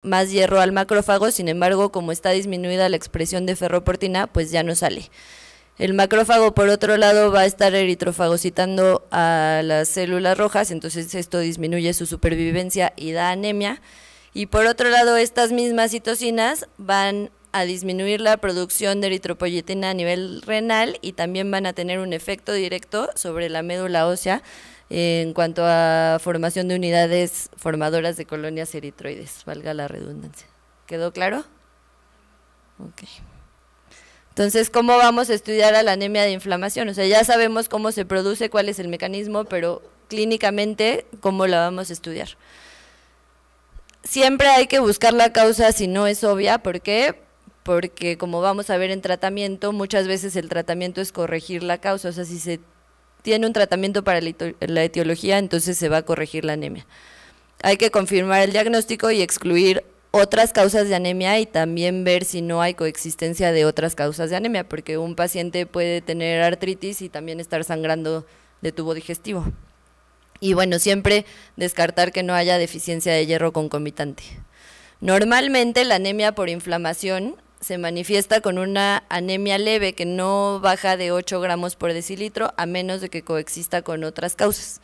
más hierro al macrófago, sin embargo, como está disminuida la expresión de ferroportina, pues ya no sale. El macrófago, por otro lado, va a estar eritrofagocitando a las células rojas, entonces esto disminuye su supervivencia y da anemia. Y por otro lado, estas mismas citocinas van a disminuir la producción de eritropoyetina a nivel renal y también van a tener un efecto directo sobre la médula ósea en cuanto a formación de unidades formadoras de colonias eritroides, valga la redundancia. ¿Quedó claro? Ok. Entonces, ¿cómo vamos a estudiar a la anemia de inflamación? O sea, ya sabemos cómo se produce, cuál es el mecanismo, pero clínicamente, ¿cómo la vamos a estudiar? Siempre hay que buscar la causa si no es obvia. ¿Por qué? Porque como vamos a ver en tratamiento, muchas veces el tratamiento es corregir la causa. O sea, si se tiene un tratamiento para la etiología, entonces se va a corregir la anemia. Hay que confirmar el diagnóstico y excluir otras causas de anemia y también ver si no hay coexistencia de otras causas de anemia, porque un paciente puede tener artritis y también estar sangrando de tubo digestivo. Y bueno, siempre descartar que no haya deficiencia de hierro concomitante. Normalmente la anemia por inflamación se manifiesta con una anemia leve que no baja de 8 gramos por decilitro, a menos de que coexista con otras causas.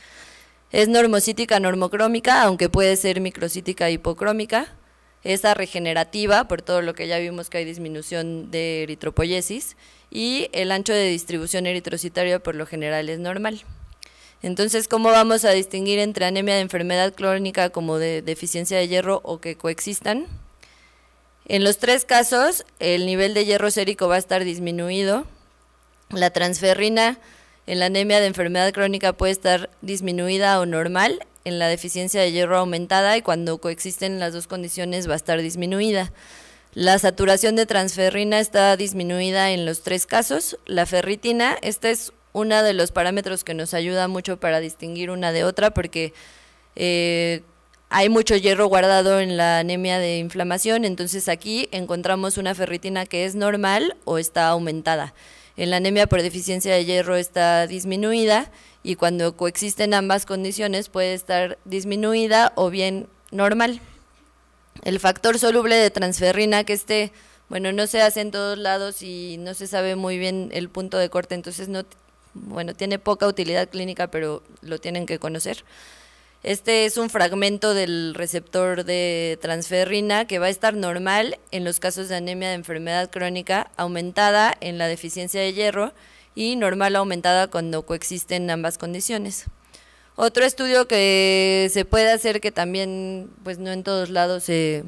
Es normocítica normocrómica, aunque puede ser microcítica hipocrómica. Es regenerativa, por todo lo que ya vimos que hay disminución de eritropoyesis, y el ancho de distribución eritrocitaria por lo general es normal. Entonces, ¿cómo vamos a distinguir entre anemia de enfermedad crónica como de deficiencia de hierro o que coexistan? En los tres casos, el nivel de hierro sérico va a estar disminuido. La transferrina en la anemia de enfermedad crónica puede estar disminuida o normal, en la deficiencia de hierro aumentada, y cuando coexisten las dos condiciones va a estar disminuida. La saturación de transferrina está disminuida en los tres casos. La ferritina, esta es uno de los parámetros que nos ayuda mucho para distinguir una de otra, porque hay mucho hierro guardado en la anemia de inflamación, entonces aquí encontramos una ferritina que es normal o está aumentada. En la anemia por deficiencia de hierro está disminuida, y cuando coexisten ambas condiciones puede estar disminuida o bien normal. El factor soluble de transferrina, que bueno, no se hace en todos lados y no se sabe muy bien el punto de corte, entonces no, bueno, tiene poca utilidad clínica, pero lo tienen que conocer. Este es un fragmento del receptor de transferrina que va a estar normal en los casos de anemia de enfermedad crónica, aumentada en la deficiencia de hierro y normal aumentada cuando coexisten ambas condiciones. Otro estudio que se puede hacer, que también pues no en todos lados se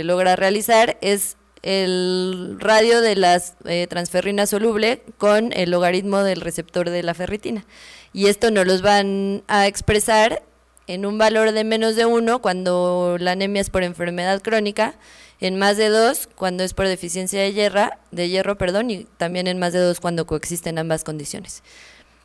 logra realizar, es el radio de la transferrina soluble con el logaritmo del receptor de la ferritina. Y esto nos los van a expresar en un valor de menos de 1 cuando la anemia es por enfermedad crónica, en más de 2 cuando es por deficiencia de hierro, y también en más de 2 cuando coexisten ambas condiciones.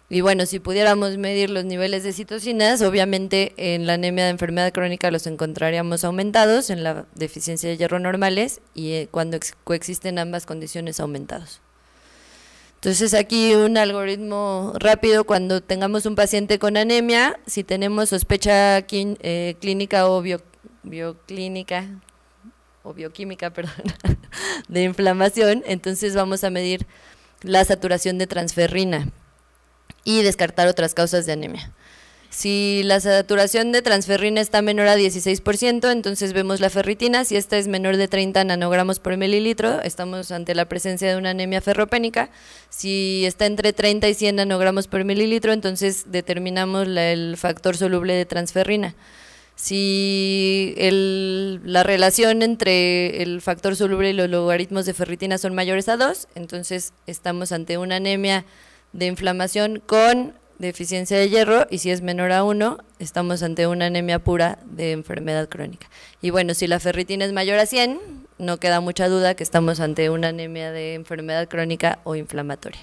Y bueno, si pudiéramos medir los niveles de citocinas, obviamente en la anemia de enfermedad crónica los encontraríamos aumentados, en la deficiencia de hierro normales, y cuando coexisten ambas condiciones aumentados. Entonces aquí un algoritmo rápido: cuando tengamos un paciente con anemia, si tenemos sospecha clínica o bioquímica de inflamación, entonces vamos a medir la saturación de transferrina y descartar otras causas de anemia. Si la saturación de transferrina está menor a 16%, entonces vemos la ferritina. Si esta es menor de 30 nanogramos por mililitro, estamos ante la presencia de una anemia ferropénica. Si está entre 30 y 100 nanogramos por mililitro, entonces determinamos el factor soluble de transferrina. Si la relación entre el factor soluble y los logaritmos de ferritina son mayores a 2, entonces estamos ante una anemia de inflamación con deficiencia de hierro, y si es menor a 1, estamos ante una anemia pura de enfermedad crónica. Y bueno, si la ferritina es mayor a 100, no queda mucha duda que estamos ante una anemia de enfermedad crónica o inflamatoria.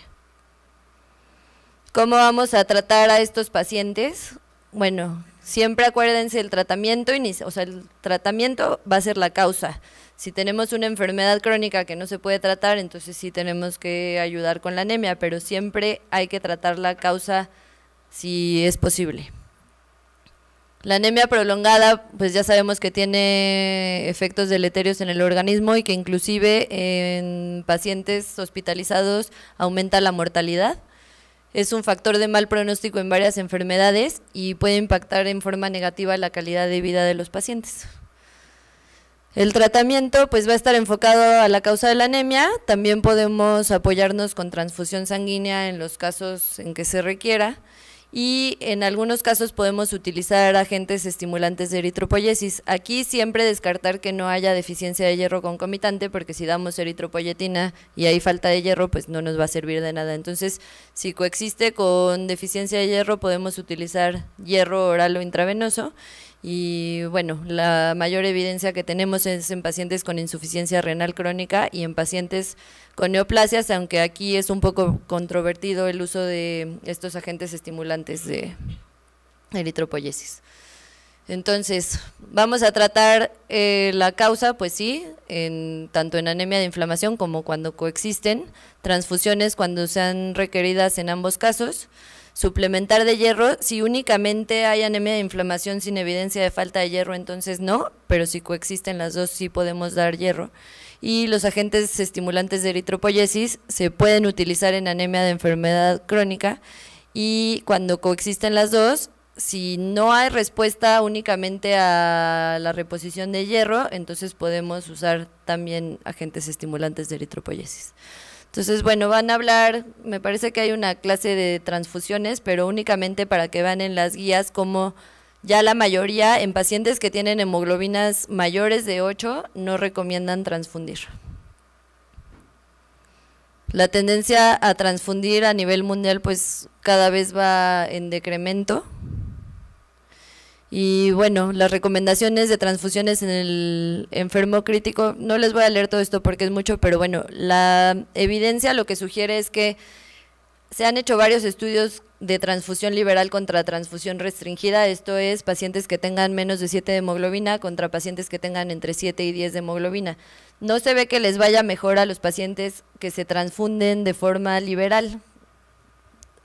¿Cómo vamos a tratar a estos pacientes? Bueno, siempre acuérdense el tratamiento, el tratamiento va a ser la causa. Si tenemos una enfermedad crónica que no se puede tratar, entonces sí tenemos que ayudar con la anemia, pero siempre hay que tratar la causa si es posible. La anemia prolongada, pues ya sabemos que tiene efectos deleterios en el organismo y que inclusive en pacientes hospitalizados aumenta la mortalidad. Es un factor de mal pronóstico en varias enfermedades y puede impactar en forma negativa la calidad de vida de los pacientes. El tratamiento pues va a estar enfocado a la causa de la anemia. También podemos apoyarnos con transfusión sanguínea en los casos en que se requiera. Y en algunos casos podemos utilizar agentes estimulantes de eritropoyesis. Aquí siempre descartar que no haya deficiencia de hierro concomitante, porque si damos eritropoyetina y hay falta de hierro, pues no nos va a servir de nada. Entonces, si coexiste con deficiencia de hierro, podemos utilizar hierro oral o intravenoso. Y bueno, la mayor evidencia que tenemos es en pacientes con insuficiencia renal crónica y en pacientes con neoplasias, aunque aquí es un poco controvertido el uso de estos agentes estimulantes de eritropoyesis. Entonces, vamos a tratar la causa, pues sí, tanto en anemia de inflamación como cuando coexisten, transfusiones cuando sean requeridas en ambos casos. Suplementar de hierro, si únicamente hay anemia de inflamación sin evidencia de falta de hierro, entonces no, pero si coexisten las dos sí podemos dar hierro. Y los agentes estimulantes de eritropoyesis se pueden utilizar en anemia de enfermedad crónica y cuando coexisten las dos, si no hay respuesta únicamente a la reposición de hierro, entonces podemos usar también agentes estimulantes de eritropoyesis. Entonces, bueno, van a hablar, me parece que hay una clase de transfusiones, pero únicamente para que vean en las guías cómo ya la mayoría, en pacientes que tienen hemoglobinas mayores de 8, no recomiendan transfundir. La tendencia a transfundir a nivel mundial, pues cada vez va en decremento. Y bueno, las recomendaciones de transfusiones en el enfermo crítico, no les voy a leer todo esto porque es mucho, pero bueno, la evidencia lo que sugiere es que se han hecho varios estudios de transfusión liberal contra transfusión restringida, esto es pacientes que tengan menos de 7 de hemoglobina contra pacientes que tengan entre 7 y 10 de hemoglobina. No se ve que les vaya mejor a los pacientes que se transfunden de forma liberal.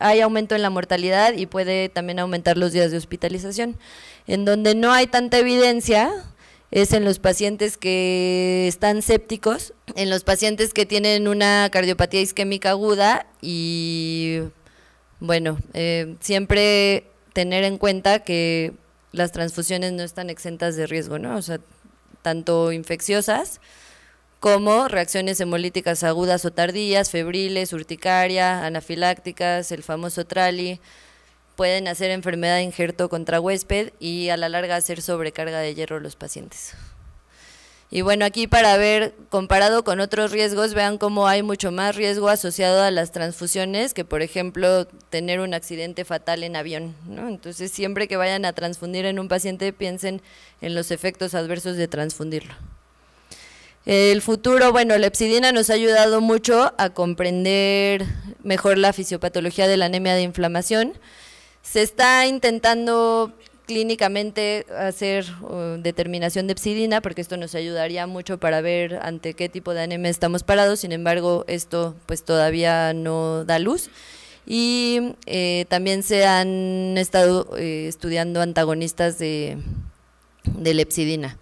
Hay aumento en la mortalidad y puede también aumentar los días de hospitalización. En donde no hay tanta evidencia es en los pacientes que están sépticos, en los pacientes que tienen una cardiopatía isquémica aguda y bueno, siempre tener en cuenta que las transfusiones no están exentas de riesgo, ¿no? O sea, tanto infecciosas como reacciones hemolíticas agudas o tardías, febriles, urticaria, anafilácticas, el famoso TRALI, pueden hacer enfermedad de injerto contra huésped y a la larga hacer sobrecarga de hierro a los pacientes. Y bueno, aquí para ver, comparado con otros riesgos, vean cómo hay mucho más riesgo asociado a las transfusiones que, por ejemplo, tener un accidente fatal en avión, ¿no? Entonces, siempre que vayan a transfundir en un paciente, piensen en los efectos adversos de transfundirlo. El futuro, bueno, la hepcidina nos ha ayudado mucho a comprender mejor la fisiopatología de la anemia de inflamación. Se está intentando clínicamente hacer determinación de hepcidina, porque esto nos ayudaría mucho para ver ante qué tipo de anemia estamos parados. Sin embargo, esto pues todavía no da luz. Y también se han estado estudiando antagonistas de la hepcidina.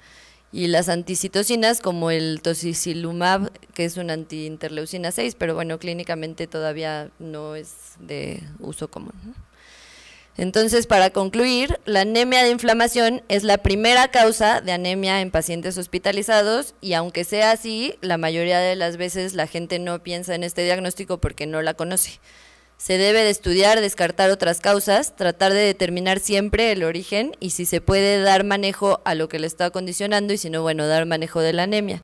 Y las anticitocinas como el tocilizumab, que es una antiinterleucina 6, pero bueno, clínicamente todavía no es de uso común. Entonces, para concluir, la anemia de inflamación es la primera causa de anemia en pacientes hospitalizados y aunque sea así, la mayoría de las veces la gente no piensa en este diagnóstico porque no la conoce. Se debe de estudiar, descartar otras causas, tratar de determinar siempre el origen y si se puede dar manejo a lo que le está condicionando y si no, bueno, dar manejo de la anemia.